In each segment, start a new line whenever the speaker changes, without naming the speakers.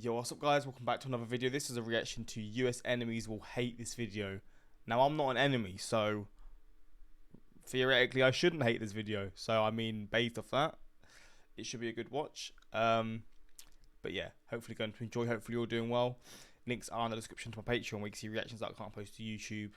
Yo, what's up guys, welcome back to another video. This is a reaction to US enemies will hate this video. Now I'm not an enemy, so theoretically I shouldn't hate this video. So I mean, based off that, it should be a good watch. But yeah, hopefully going to enjoy, hopefully you're doing well. Links are in the description to my Patreon where you can see reactions that I can't post to YouTube.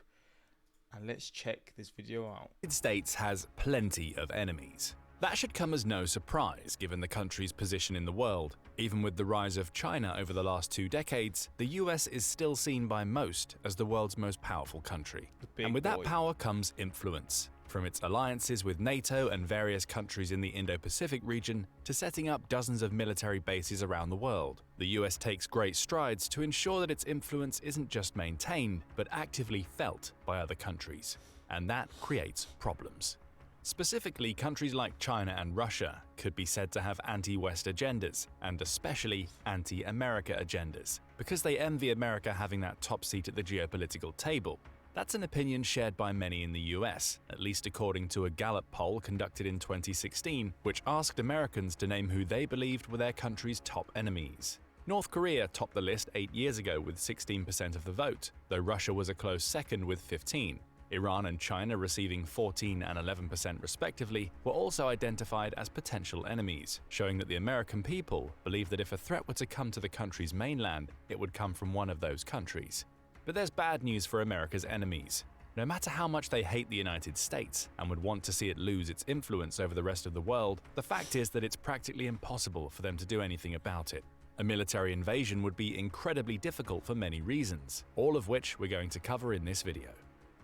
And let's check this video out.
The United States has plenty of enemies. That should come as no surprise given the country's position in the world. Even with the rise of China over the last 2 decades, the US is still seen by most as the world's most powerful country. And with that power comes influence. From its alliances with NATO and various countries in the Indo-Pacific region to setting up dozens of military bases around the world, the US takes great strides to ensure that its influence isn't just maintained, but actively felt by other countries. And that creates problems. Specifically, countries like China and Russia could be said to have anti-West agendas, and especially anti-America agendas, because they envy America having that top seat at the geopolitical table. That's an opinion shared by many in the US, at least according to a Gallup poll conducted in 2016, which asked Americans to name who they believed were their country's top enemies. North Korea topped the list 8 years ago with 16% of the vote, though Russia was a close second with 15%. Iran and China, receiving 14% and 11% respectively, were also identified as potential enemies, showing that the American people believe that if a threat were to come to the country's mainland, it would come from one of those countries. But there's bad news for America's enemies. No matter how much they hate the United States and would want to see it lose its influence over the rest of the world, the fact is that it's practically impossible for them to do anything about it. A military invasion would be incredibly difficult for many reasons, all of which we're going to cover in this video.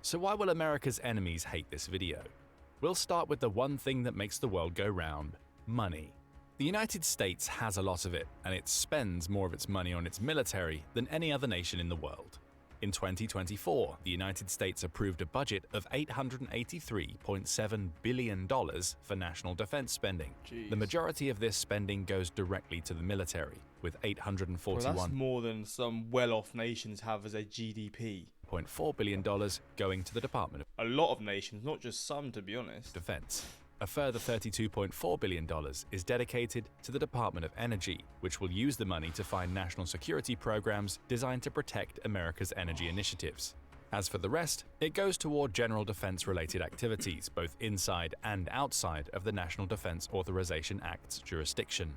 So why will America's enemies hate this video? We'll start with the one thing that makes the world go round: money. The United States has a lot of it, and it spends more of its money on its military than any other nation in the world. In 2024, the United States approved a budget of $883.7 billion for national defense spending.
Jeez.
The majority of this spending goes directly to the military, with $841.
Well, that's more than some well-off nations have as a GDP.
$0.4 billion going to the Department of
A lot of nations, not just some to be honest.
Defense. A further $32.4 billion is dedicated to the Department of Energy, which will use the money to fund national security programs designed to protect America's energy initiatives. As for the rest, it goes toward general defense-related activities, both inside and outside of the National Defense Authorization Act's jurisdiction.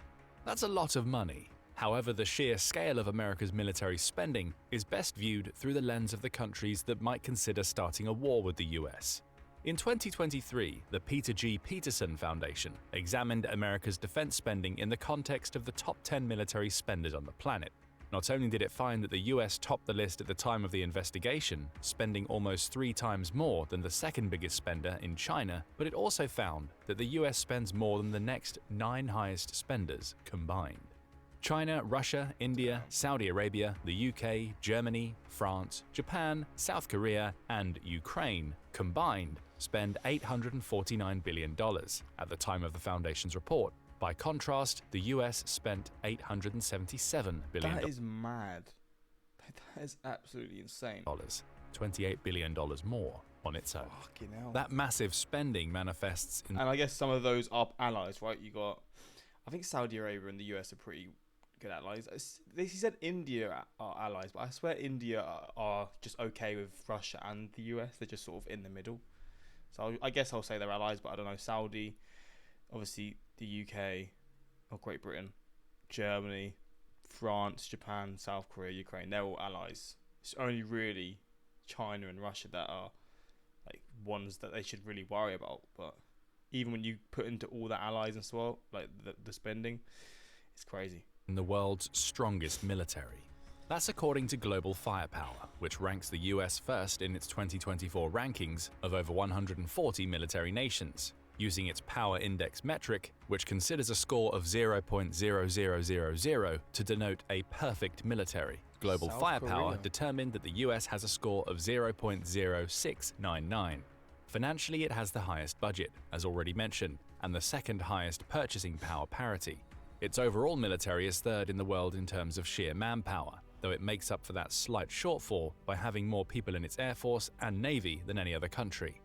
That's a lot of money. However, the sheer scale of America's military spending is best viewed through the lens of the countries that might consider starting a war with the US. In 2023, the Peter G. Peterson Foundation examined America's defense spending in the context of the top 10 military spenders on the planet. Not only did it find that the US topped the list at the time of the investigation, spending almost 3 times more than the second biggest spender in China, but it also found that the US spends more than the next 9 highest spenders combined. China, Russia, India, Saudi Arabia, the UK, Germany, France, Japan, South Korea, and Ukraine combined spend $849 billion at the time of the Foundation's report. By contrast, the US spent $877 billion.
That is mad. That is absolutely insane.
$28 billion more on its own.
Fucking hell.
That massive spending manifests in...
And I guess some of those are allies, right? You got, I think Saudi Arabia and the US are pretty good allies. He said India are allies, but I swear India are just okay with Russia and the US. They're just sort of in the middle. So I guess I'll say they're allies, but I don't know. Saudi, obviously the UK, or Great Britain, Germany, France, Japan, South Korea, Ukraine, they're all allies. It's only really China and Russia that are like ones that they should really worry about. But even when you put into all the allies and so on, like the spending, it's crazy.
The world's strongest military. That's according to Global Firepower, which ranks the US first in its 2024 rankings of over 140 military nations. Using its Power Index metric, which considers a score of 0.0000 to denote a perfect military, Global Firepower determined that the US has a score of 0.0699. Financially, it has the highest budget, as already mentioned, and the second highest purchasing power parity. Its overall military is third in the world in terms of sheer manpower, though it makes up for that slight shortfall by having more people in its Air Force and Navy than any other country.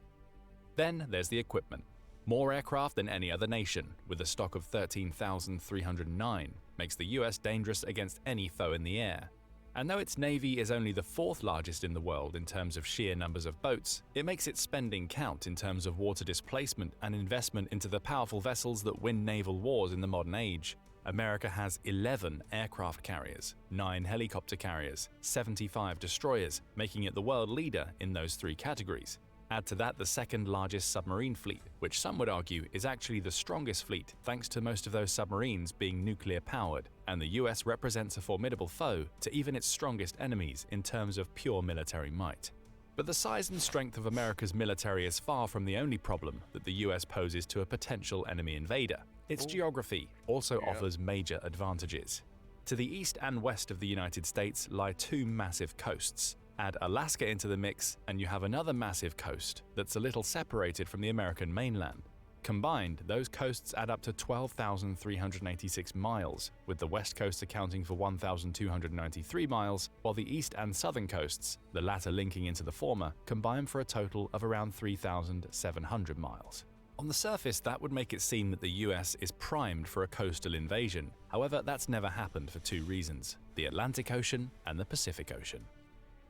Then there's the equipment. More aircraft than any other nation, with a stock of 13,309. makes the US dangerous against any foe in the air. And though its navy is only the 4th largest in the world in terms of sheer numbers of boats, it makes its spending count in terms of water displacement and investment into the powerful vessels that win naval wars in the modern age. America has 11 aircraft carriers, 9 helicopter carriers, 75 destroyers, making it the world leader in those 3 categories. Add to that the 2nd largest submarine fleet, which some would argue is actually the strongest fleet thanks to most of those submarines being nuclear powered, and the US represents a formidable foe to even its strongest enemies in terms of pure military might. But the size and strength of America's military is far from the only problem that the US poses to a potential enemy invader. Its geography also offers major advantages. To the east and west of the United States lie 2 massive coasts. Add Alaska into the mix, and you have another massive coast that's a little separated from the American mainland. Combined, those coasts add up to 12,386 miles, with the west coast accounting for 1,293 miles, while the east and southern coasts, the latter linking into the former, combine for a total of around 3,700 miles. On the surface, that would make it seem that the US is primed for a coastal invasion. However, that's never happened for 2 reasons: the Atlantic Ocean and the Pacific Ocean.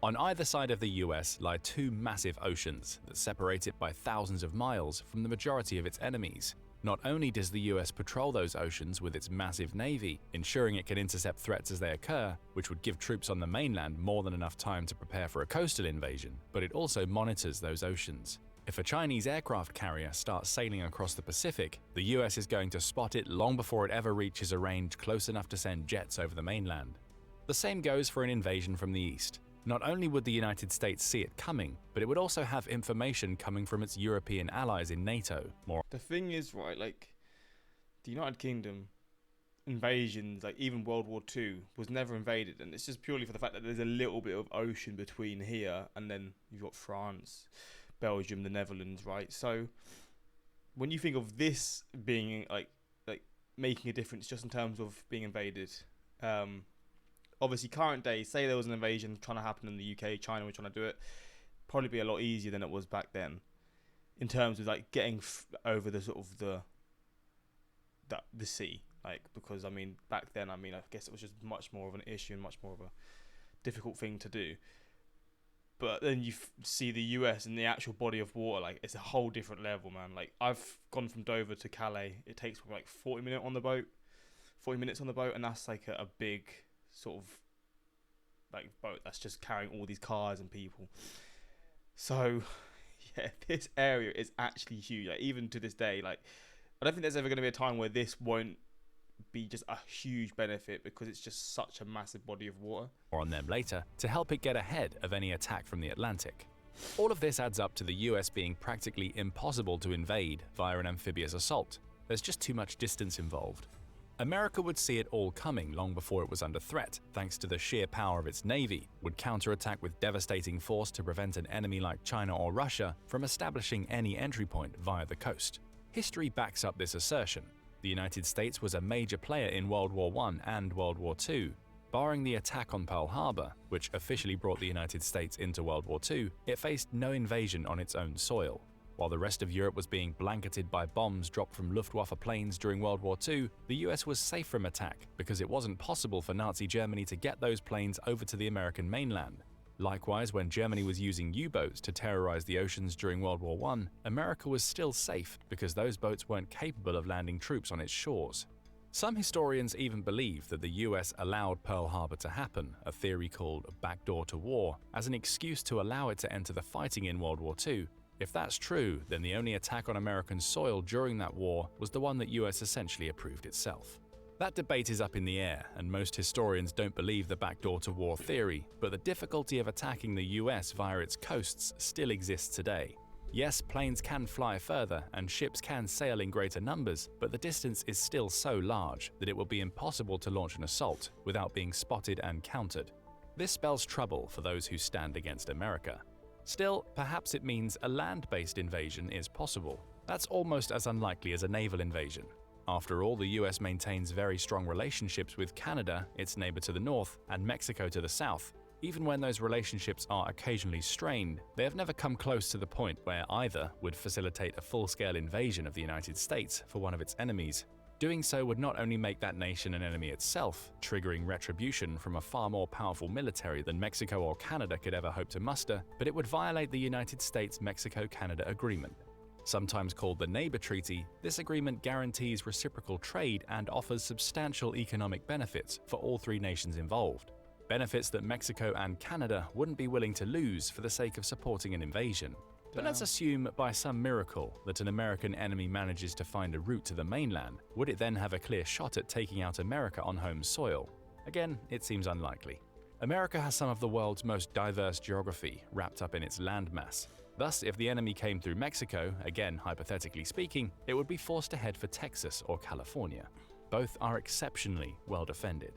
On either side of the US lie 2 massive oceans that separate it by thousands of miles from the majority of its enemies. Not only does the US patrol those oceans with its massive navy, ensuring it can intercept threats as they occur, which would give troops on the mainland more than enough time to prepare for a coastal invasion, but it also monitors those oceans. If a Chinese aircraft carrier starts sailing across the Pacific, the US is going to spot it long before it ever reaches a range close enough to send jets over the mainland. The same goes for an invasion from the east. Not only would the United States see it coming, but it would also have information coming from its European allies in NATO.
The thing is, right, like, the United Kingdom invasions, like even World War II, was never invaded, and it's just purely for the fact that there's a little bit of ocean between here, and then you've got France, Belgium, the Netherlands, right? So when you think of this being like making a difference just in terms of being invaded, obviously current day, say there was an invasion trying to happen in the UK, China was trying to do it, probably be a lot easier than it was back then in terms of like getting over the sort of the sea, like, because I mean back then, I guess it was just much more of an issue and much more of a difficult thing to do. But then you see the US and the actual body of water, like, it's a whole different level, man. Like, I've gone from Dover to Calais. It takes like 40 minutes on the boat, and that's like a big sort of like boat that's just carrying all these cars and people. So yeah, this area is actually huge. Like, even to this day, like, I don't think there's ever going to be a time where this won't be just a huge benefit, because it's just such a massive body of water.
Or on them later, to help it get ahead of any attack from the Atlantic. All of this adds up to the US being practically impossible to invade via an amphibious assault. There's just too much distance involved. America would see it all coming long before it was under threat, thanks to the sheer power of its navy, would counterattack with devastating force to prevent an enemy like China or Russia from establishing any entry point via the coast. History backs up this assertion. The United States was a major player in World War I and World War II. Barring the attack on Pearl Harbor, which officially brought the United States into World War II, it faced no invasion on its own soil. While the rest of Europe was being blanketed by bombs dropped from Luftwaffe planes during World War II, the US was safe from attack because it wasn't possible for Nazi Germany to get those planes over to the American mainland. Likewise, when Germany was using U-boats to terrorize the oceans during World War I, America was still safe because those boats weren't capable of landing troops on its shores. Some historians even believe that the US allowed Pearl Harbor to happen, a theory called backdoor to war, as an excuse to allow it to enter the fighting in World War II. If that's true, then the only attack on American soil during that war was the one that US essentially approved itself. That debate is up in the air, and most historians don't believe the backdoor to war theory, but the difficulty of attacking the US via its coasts still exists today. Yes, planes can fly further and ships can sail in greater numbers, but the distance is still so large that it will be impossible to launch an assault without being spotted and countered. This spells trouble for those who stand against America. Still, perhaps it means a land-based invasion is possible. That's almost as unlikely as a naval invasion. After all, the US maintains very strong relationships with Canada, its neighbor to the north, and Mexico to the south. Even when those relationships are occasionally strained, they have never come close to the point where either would facilitate a full-scale invasion of the United States for one of its enemies. Doing so would not only make that nation an enemy itself, triggering retribution from a far more powerful military than Mexico or Canada could ever hope to muster, but it would violate the United States-Mexico-Canada Agreement. Sometimes called the Neighbor Treaty, this agreement guarantees reciprocal trade and offers substantial economic benefits for all three nations involved. Benefits that Mexico and Canada wouldn't be willing to lose for the sake of supporting an invasion. But let's assume by some miracle that an American enemy manages to find a route to the mainland. Would it then have a clear shot at taking out America on home soil? Again, it seems unlikely. America has some of the world's most diverse geography wrapped up in its landmass. Thus, if the enemy came through Mexico, again hypothetically speaking, it would be forced to head for Texas or California. Both are exceptionally well defended.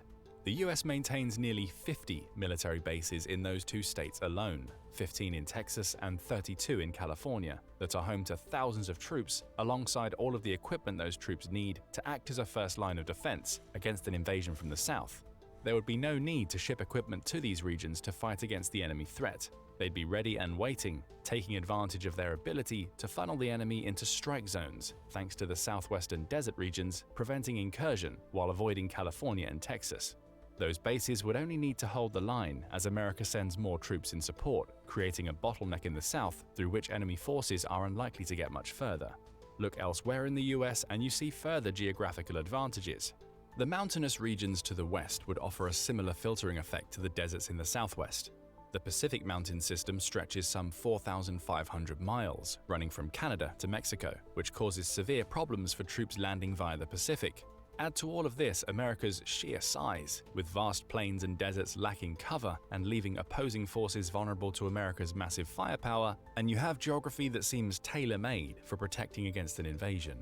The US maintains nearly 50 military bases in those two states alone, 15 in Texas and 32 in California, that are home to thousands of troops alongside all of the equipment those troops need to act as a first line of defense against an invasion from the south. There would be no need to ship equipment to these regions to fight against the enemy threat. They'd be ready and waiting, taking advantage of their ability to funnel the enemy into strike zones, thanks to the southwestern desert regions, preventing incursion while avoiding California and Texas. Those bases would only need to hold the line as America sends more troops in support, creating a bottleneck in the south through which enemy forces are unlikely to get much further. Look elsewhere in the US and you see further geographical advantages. The mountainous regions to the west would offer a similar filtering effect to the deserts in the southwest. The Pacific mountain system stretches some 4,500 miles, running from Canada to Mexico, which causes severe problems for troops landing via the Pacific. Add to all of this America's sheer size, with vast plains and deserts lacking cover and leaving opposing forces vulnerable to America's massive firepower, and you have geography that seems tailor-made for protecting against an invasion.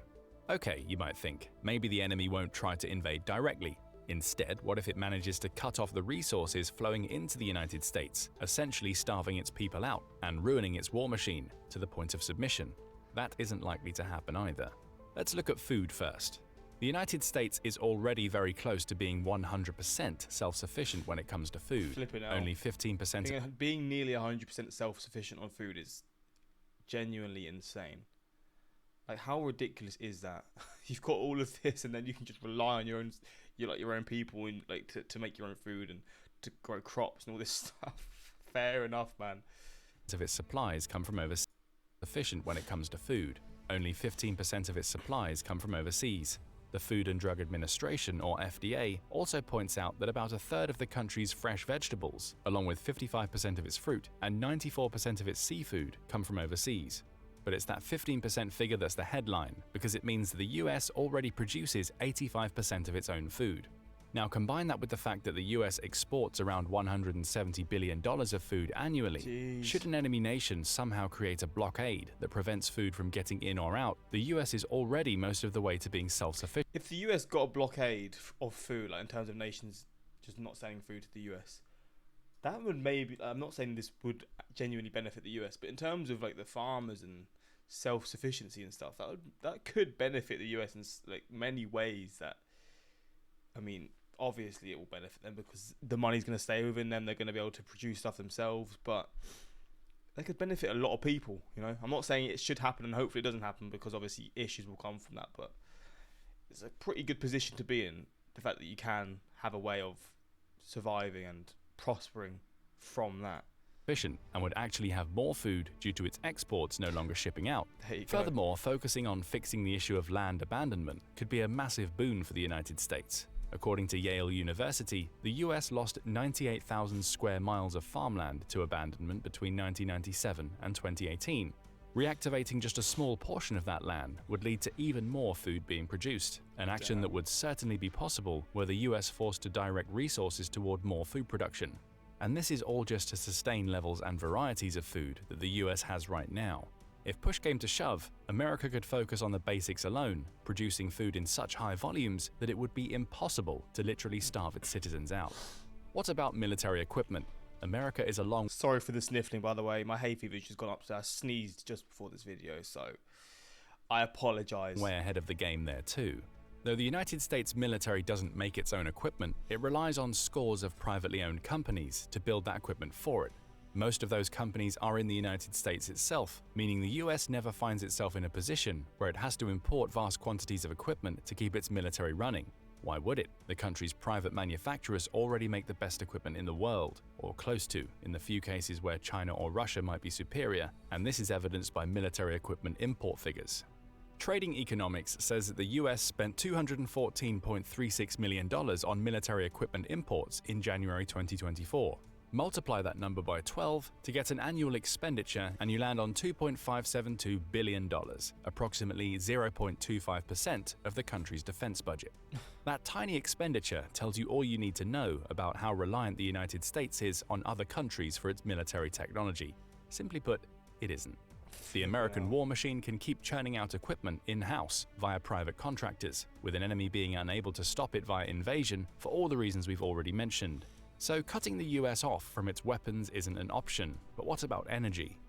Okay, you might think, maybe the enemy won't try to invade directly. Instead, what if it manages to cut off the resources flowing into the United States, essentially starving its people out and ruining its war machine to the point of submission? That isn't likely to happen either. Let's look at food first. The United States is already very close to being 100% self-sufficient when it comes to food.
Flipping out.
Only 15%.
Being nearly 100% self-sufficient on food is genuinely insane. Like, how ridiculous is that? You've got all of this, and then you can just rely on your own people, and to make your own food and to grow crops and all this stuff. Fair enough, man.
Of its supplies come from overseas. Sufficient when it comes to food. Only 15% of its supplies come from overseas. The Food and Drug Administration, or FDA, also points out that about a third of the country's fresh vegetables, along with 55% of its fruit and 94% of its seafood, come from overseas. But it's that 15% figure that's the headline, because it means the US already produces 85% of its own food. Now combine that with the fact that the US exports around $170 billion of food annually.
Jeez.
Should an enemy nation somehow create a blockade that prevents food from getting in or out, the US is already most of the way to being self-sufficient.
If the US got a blockade of food, like in terms of nations just not selling food to the US, that would maybe, I'm not saying this would genuinely benefit the US, but in terms of like the farmers and self-sufficiency and stuff, that could benefit the US in like many ways. That, I mean, obviously it will benefit them because the money's going to stay within them. They're going to be able to produce stuff themselves, but they could benefit a lot of people. You know, I'm not saying it should happen, and hopefully it doesn't happen, because obviously issues will come from that. But it's a pretty good position to be in. The fact that you can have a way of surviving and prospering from that.
And would actually have more food due to its exports no longer shipping out. Furthermore, focusing on fixing the issue of land abandonment could be a massive boon for the United States. According to Yale University, the US lost 98,000 square miles of farmland to abandonment between 1997 and 2018. Reactivating just a small portion of that land would lead to even more food being produced, an action that would certainly be possible were the US forced to direct resources toward more food production. And this is all just to sustain levels and varieties of food that the US has right now. If push came to shove, America could focus on the basics alone, producing food in such high volumes that it would be impossible to literally starve its citizens out. What about military equipment? America is a long...
Sorry for the sniffling, by the way. My hay fever's just gone up, so I sneezed just before this video, so I apologise.
Way ahead of the game there too. Though the United States military doesn't make its own equipment, it relies on scores of privately owned companies to build that equipment for it. Most of those companies are in the United States itself, meaning the US never finds itself in a position where it has to import vast quantities of equipment to keep its military running. Why would it? The country's private manufacturers already make the best equipment in the world, or close to, in the few cases where China or Russia might be superior, and this is evidenced by military equipment import figures. Trading Economics says that the US spent $214.36 million on military equipment imports in January 2024. Multiply that number by 12 to get an annual expenditure and you land on $2.572 billion, approximately 0.25% of the country's defense budget. That tiny expenditure tells you all you need to know about how reliant the United States is on other countries for its military technology. Simply put, it isn't. The American war machine can keep churning out equipment in-house via private contractors, with an enemy being unable to stop it via invasion for all the reasons we've already mentioned. So cutting the US off from its weapons isn't an option, but what about energy?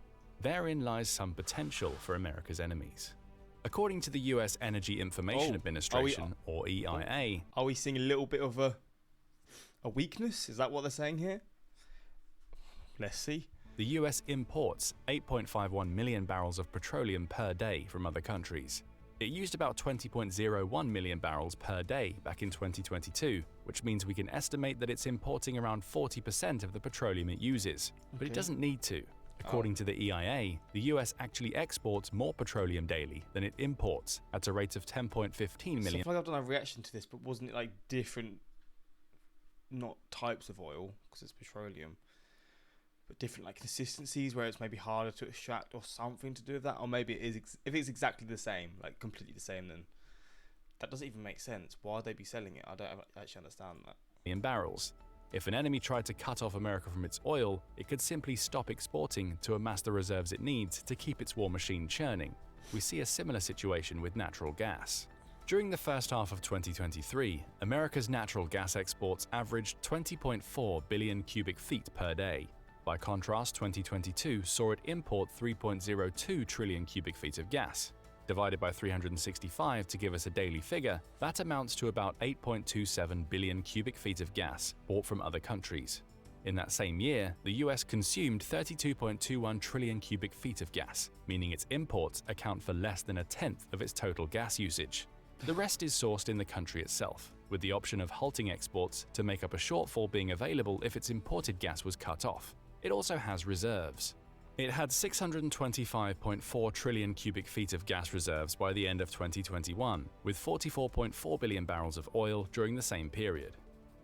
Therein lies some potential for America's enemies. According to the US Energy Information Administration, or EIA...
Are we seeing a little bit of a weakness? Is that what they're saying here? Let's see.
The US imports 8.51 million barrels of petroleum per day from other countries. It used about 20.01 million barrels per day back in 2022, which means we can estimate that it's importing around 40% of the petroleum it uses. But it doesn't need to. According to the EIA, the US actually exports more petroleum daily than it imports, at a rate of 10.15 million.
So I feel like I've done a reaction to this, but wasn't it like different, not types of oil, because it's petroleum, but different like consistencies where it's maybe harder to extract or something to do with that? Or maybe it is, if it's exactly the same, like completely the same, then that doesn't even make sense. Why would they be selling it? I don't actually understand that.
In barrels. If an enemy tried to cut off America from its oil, it could simply stop exporting to amass the reserves it needs to keep its war machine churning. We see a similar situation with natural gas. During the first half of 2023, America's natural gas exports averaged 20.4 billion cubic feet per day. By contrast, 2022 saw it import 3.02 trillion cubic feet of gas. Divided by 365 to give us a daily figure, that amounts to about 8.27 billion cubic feet of gas bought from other countries. In that same year, the US consumed 32.21 trillion cubic feet of gas, meaning its imports account for less than a tenth of its total gas usage. The rest is sourced in the country itself, with the option of halting exports to make up a shortfall being available if its imported gas was cut off. It also has reserves. It had 625.4 trillion cubic feet of gas reserves by the end of 2021, with 44.4 billion barrels of oil during the same period.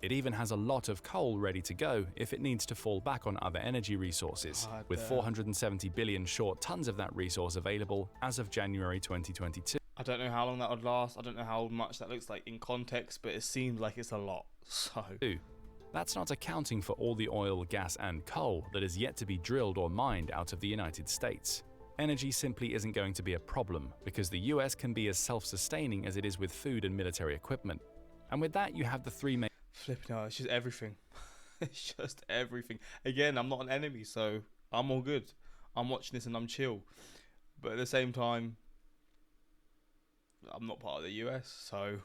It even has a lot of coal ready to go if it needs to fall back on other energy resources, with 470 billion short tons of that resource available as of January 2022.
I don't know how long that would last. I don't know how much that looks like in context, but it seems like it's a lot. So
that's not accounting for all the oil, gas, and coal that is yet to be drilled or mined out of the United States. Energy simply isn't going to be a problem because the US can be as self-sustaining as it is with food and military equipment. And with that, you have the three main...
Flipping out, it's just everything. It's just everything. Again, I'm not an enemy, so I'm all good. I'm watching this and I'm chill. But at the same time, I'm not part of the US, so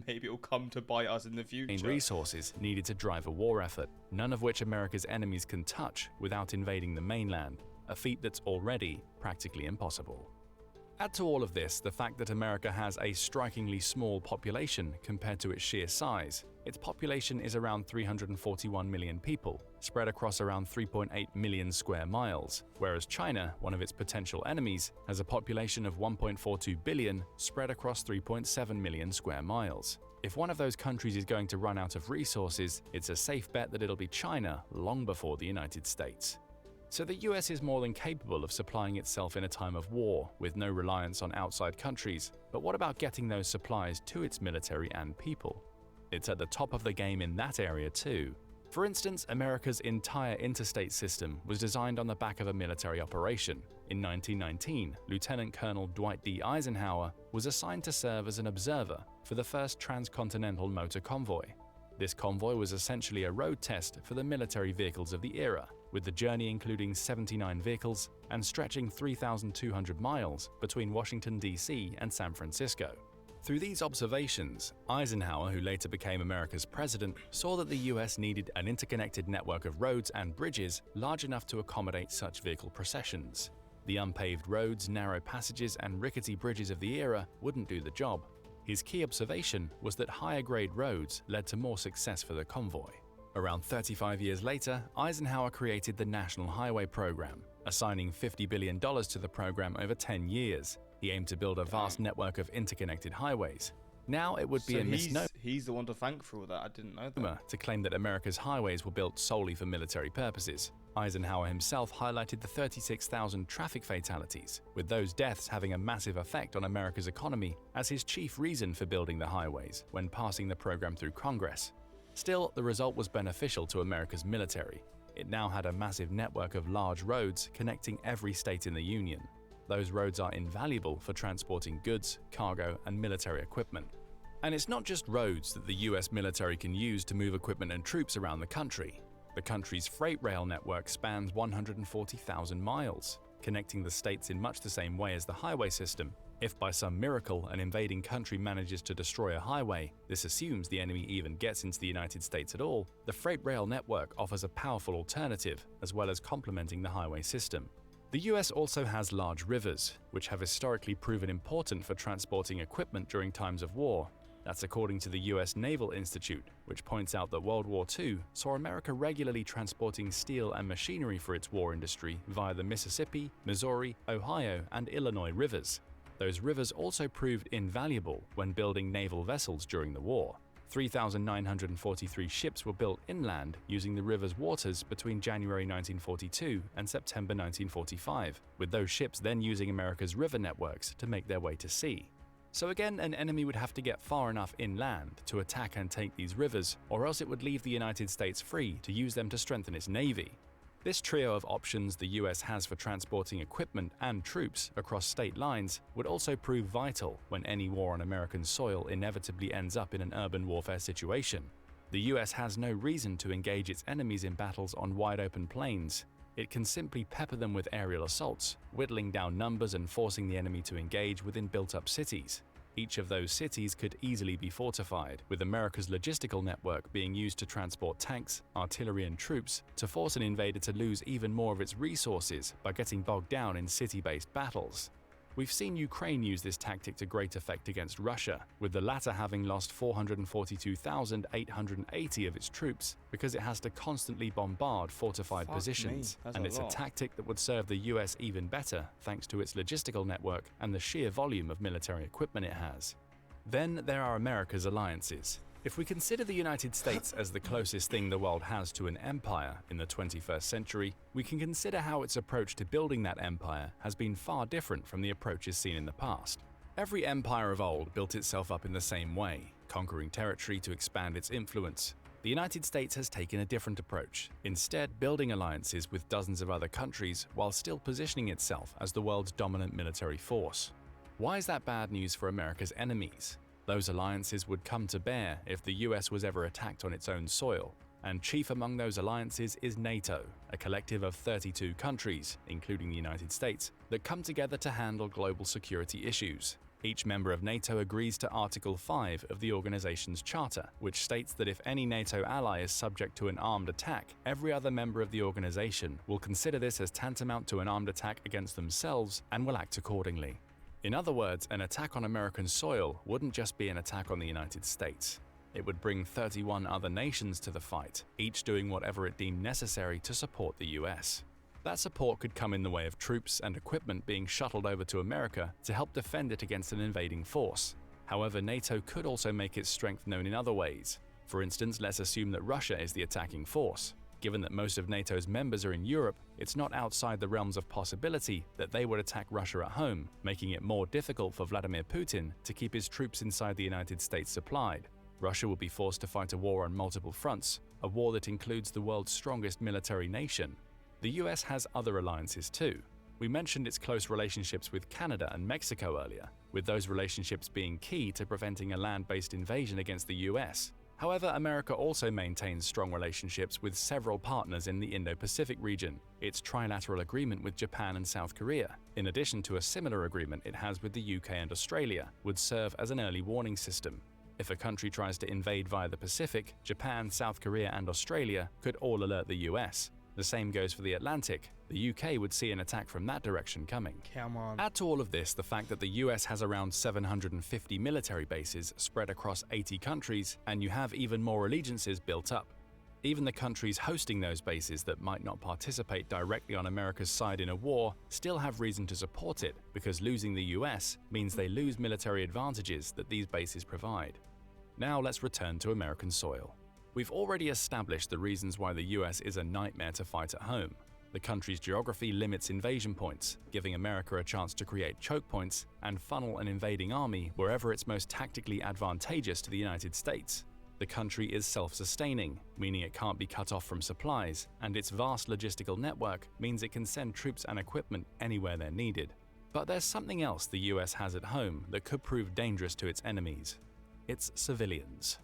maybe it'll come to bite us in the future.
Resources needed to drive a war effort, none of which America's enemies can touch without invading the mainland, a feat that's already practically impossible. Add to all of this the fact that America has a strikingly small population compared to its sheer size. Its population is around 341 million people, spread across around 3.8 million square miles, whereas China, one of its potential enemies, has a population of 1.42 billion spread across 3.7 million square miles. If one of those countries is going to run out of resources, it's a safe bet that it'll be China long before the United States. So the US is more than capable of supplying itself in a time of war, with no reliance on outside countries. But what about getting those supplies to its military and people? It's at the top of the game in that area too. For instance, America's entire interstate system was designed on the back of a military operation. In 1919, Lieutenant Colonel Dwight D. Eisenhower was assigned to serve as an observer for the first transcontinental motor convoy. This convoy was essentially a road test for the military vehicles of the era, with the journey including 79 vehicles and stretching 3,200 miles between Washington, D.C. and San Francisco. Through these observations, Eisenhower, who later became America's president, saw that the US needed an interconnected network of roads and bridges large enough to accommodate such vehicle processions. The unpaved roads, narrow passages, and rickety bridges of the era wouldn't do the job. His key observation was that higher-grade roads led to more success for the convoy. Around 35 years later, Eisenhower created the National Highway Program, assigning $50 billion to the program over 10 years. He aimed to build a vast network of interconnected highways. Now it would be a misnomer.
He's the one to thank for all that. I didn't know that.
To claim that America's highways were built solely for military purposes. Eisenhower himself highlighted the 36,000 traffic fatalities, with those deaths having a massive effect on America's economy, as his chief reason for building the highways when passing the program through Congress. Still, the result was beneficial to America's military. It now had a massive network of large roads connecting every state in the Union. Those roads are invaluable for transporting goods, cargo, and military equipment. And it's not just roads that the US military can use to move equipment and troops around the country. The country's freight rail network spans 140,000 miles, connecting the states in much the same way as the highway system. If by some miracle an invading country manages to destroy a highway, this assumes the enemy even gets into the United States at all, the freight rail network offers a powerful alternative, as well as complementing the highway system. The US also has large rivers, which have historically proven important for transporting equipment during times of war. That's according to the US Naval Institute, which points out that World War II saw America regularly transporting steel and machinery for its war industry via the Mississippi, Missouri, Ohio, and Illinois rivers. Those rivers also proved invaluable when building naval vessels during the war. 3,943 ships were built inland using the river's waters between January 1942 and September 1945, with those ships then using America's river networks to make their way to sea. So again, an enemy would have to get far enough inland to attack and take these rivers, or else it would leave the United States free to use them to strengthen its navy. This trio of options the US has for transporting equipment and troops across state lines would also prove vital when any war on American soil inevitably ends up in an urban warfare situation. The US has no reason to engage its enemies in battles on wide-open plains. It can simply pepper them with aerial assaults, whittling down numbers and forcing the enemy to engage within built-up cities. Each of those cities could easily be fortified, with America's logistical network being used to transport tanks, artillery, and troops to force an invader to lose even more of its resources by getting bogged down in city-based battles. We've seen Ukraine use this tactic to great effect against Russia, with the latter having lost 442,880 of its troops because it has to constantly bombard fortified positions. And it's a tactic that would serve the US even better thanks to its logistical network and the sheer volume of military equipment it has. Then there are America's alliances. If we consider the United States as the closest thing the world has to an empire in the 21st century, we can consider how its approach to building that empire has been far different from the approaches seen in the past. Every empire of old built itself up in the same way, conquering territory to expand its influence. The United States has taken a different approach, instead building alliances with dozens of other countries while still positioning itself as the world's dominant military force. Why is that bad news for America's enemies? Those alliances would come to bear if the US was ever attacked on its own soil, and chief among those alliances is NATO, a collective of 32 countries, including the United States, that come together to handle global security issues. Each member of NATO agrees to Article 5 of the organization's charter, which states that if any NATO ally is subject to an armed attack, every other member of the organization will consider this as tantamount to an armed attack against themselves and will act accordingly. In other words, an attack on American soil wouldn't just be an attack on the United States. It would bring 31 other nations to the fight, each doing whatever it deemed necessary to support the US. That support could come in the way of troops and equipment being shuttled over to America to help defend it against an invading force. However, NATO could also make its strength known in other ways. For instance, let's assume that Russia is the attacking force. Given that most of NATO's members are in Europe, it's not outside the realms of possibility that they would attack Russia at home, making it more difficult for Vladimir Putin to keep his troops inside the United States supplied. Russia will be forced to fight a war on multiple fronts, a war that includes the world's strongest military nation. The US has other alliances too. We mentioned its close relationships with Canada and Mexico earlier, with those relationships being key to preventing a land-based invasion against the US. However, America also maintains strong relationships with several partners in the Indo-Pacific region. Its trilateral agreement with Japan and South Korea, in addition to a similar agreement it has with the UK and Australia, would serve as an early warning system. If a country tries to invade via the Pacific, Japan, South Korea, and Australia could all alert the US. The same goes for the Atlantic. The UK would see an attack from that direction coming.
Come on.
Add to all of this the fact that the US has around 750 military bases spread across 80 countries, and you have even more allegiances built up. Even the countries hosting those bases that might not participate directly on America's side in a war still have reason to support it, because losing the US means they lose military advantages that these bases provide. Now let's return to American soil. We've already established the reasons why the US is a nightmare to fight at home. The country's geography limits invasion points, giving America a chance to create choke points and funnel an invading army wherever it's most tactically advantageous to the United States. The country is self-sustaining, meaning it can't be cut off from supplies, and its vast logistical network means it can send troops and equipment anywhere they're needed. But there's something else the US has at home that could prove dangerous to its enemies. Its civilians.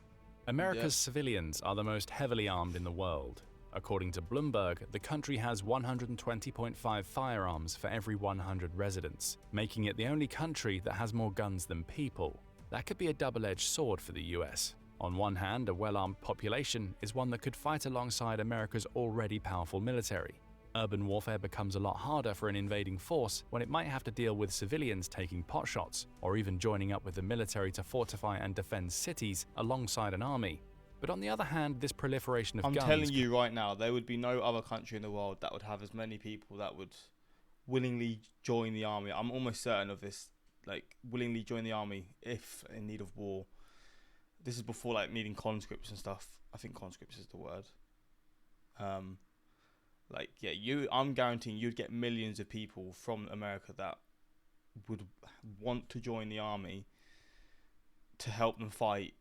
America's civilians are the most heavily armed in the world. According to Bloomberg, the country has 120.5 firearms for every 100 residents, making it the only country that has more guns than people. That could be a double-edged sword for the US. On one hand, a well-armed population is one that could fight alongside America's already powerful military. Urban warfare becomes a lot harder for an invading force when it might have to deal with civilians taking potshots, or even joining up with the military to fortify and defend cities alongside an army. But on the other hand, this proliferation of guns...
I'm telling you right now, there would be no other country in the world that would have as many people that would willingly join the army. I'm almost certain of this, like, willingly join the army if in need of war. This is before, like, needing conscripts and stuff. I think conscripts is the word. Like, yeah, I'm guaranteeing you'd get millions of people from America that would want to join the army to help them fight,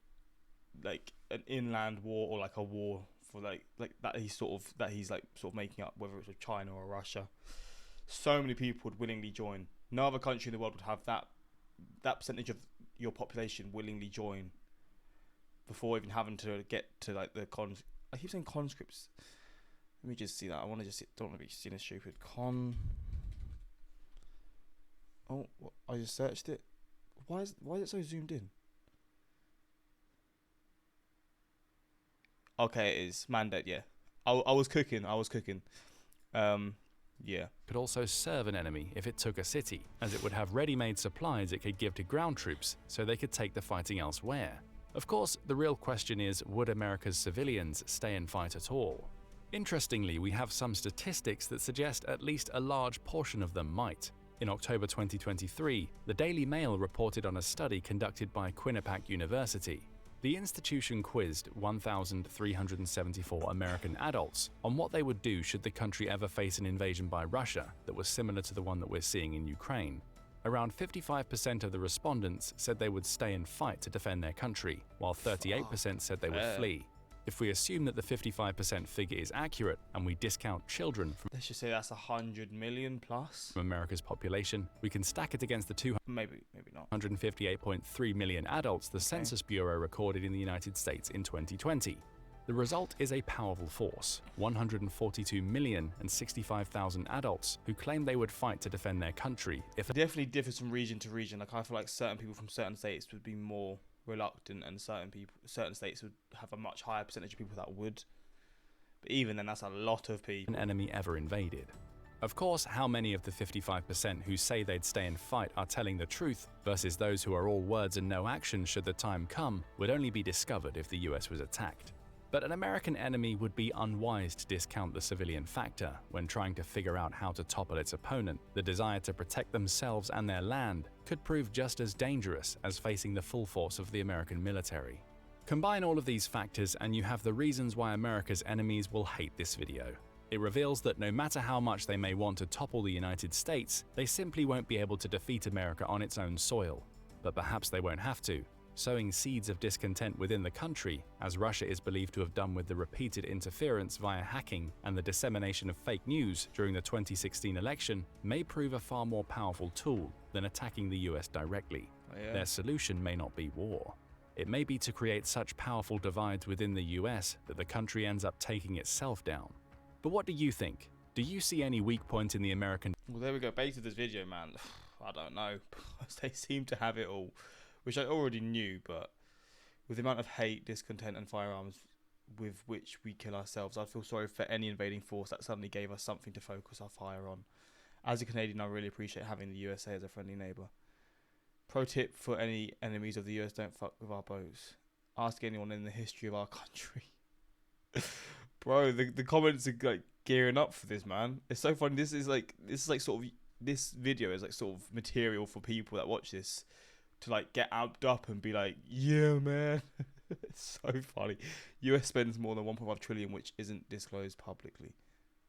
like, an inland war or like a war for like that he's sort of making up, whether it's with China or Russia. So many people would willingly join. No other country in the world would have that percentage of your population willingly join before even having to get to like the I keep saying conscripts. Let me just see that. I want to just don't want to be seen as stupid. Oh, what? I just searched it. Why is it so zoomed in? Okay, it is mandate. Yeah, I was cooking. Yeah.
Could also serve an enemy if it took a city, as it would have ready-made supplies it could give to ground troops so they could take the fighting elsewhere. Of course, the real question is, would America's civilians stay and fight at all? Interestingly, we have some statistics that suggest at least a large portion of them might. In October 2023, the Daily Mail reported on a study conducted by Quinnipiac University. The institution quizzed 1,374 American adults on what they would do should the country ever face an invasion by Russia that was similar to the one that we're seeing in Ukraine. Around 55% of the respondents said they would stay and fight to defend their country, while 38% said they would flee. If we assume that the 55% figure is accurate and we discount children from
Let's just say that's 100 million plus
America's population, we can stack it against the
maybe not
258.3 million adults the Census Bureau recorded in the United States in 2020. The result is a powerful force, 142 million and 65,000 adults who claim they would fight to defend their country if...
It definitely differs from region to region. Like, I feel like certain people from certain states would be more reluctant, and certain states would have a much higher percentage of people that would. But even then, that's a lot of people.
An enemy ever invaded. Of course, how many of the 55% who say they'd stay and fight are telling the truth versus those who are all words and no action should the time come would only be discovered if the US was attacked. But an American enemy would be unwise to discount the civilian factor when trying to figure out how to topple its opponent. The desire to protect themselves and their land could prove just as dangerous as facing the full force of the American military. Combine all of these factors and you have the reasons why America's enemies will hate this video. It reveals that no matter how much they may want to topple the United States, they simply won't be able to defeat America on its own soil. But perhaps they won't have to, sowing seeds of discontent within the country, as Russia is believed to have done with the repeated interference via hacking and the dissemination of fake news during the 2016 election, may prove a far more powerful tool than attacking the US directly.
Oh, yeah.
Their solution may not be war. It may be to create such powerful divides within the US that the country ends up taking itself down. But what do you think? Do you see any weak point in the American?
Well, there we go. Based on this video, man, I don't know. They seem to have it all, which I already knew, but with the amount of hate, discontent, and firearms with which we kill ourselves, I feel sorry for any invading force that suddenly gave us something to focus our fire on. As a Canadian, I really appreciate having the USA as a friendly neighbour. Pro tip for any enemies of the US: don't fuck with our boats. Ask anyone in the history of our country. Bro, the comments are like gearing up for this, man. It's so funny. This is like sort of, this video is like sort of material for people that watch this to like get amped up and be like, yeah, man. It's so funny. US spends more than 1.5 trillion, which isn't disclosed publicly.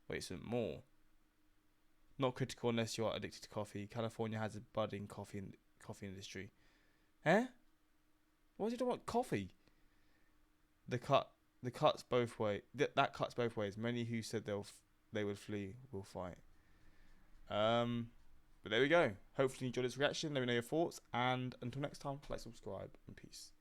Wait, so more. Not critical unless you are addicted to coffee. California has a budding coffee industry. Eh? What was he talking about? Coffee. The cuts both ways. That cuts both ways. Many who said they would flee will fight. But there we go. Hopefully you enjoyed this reaction. Let me know your thoughts, and until next time, like, subscribe, and peace.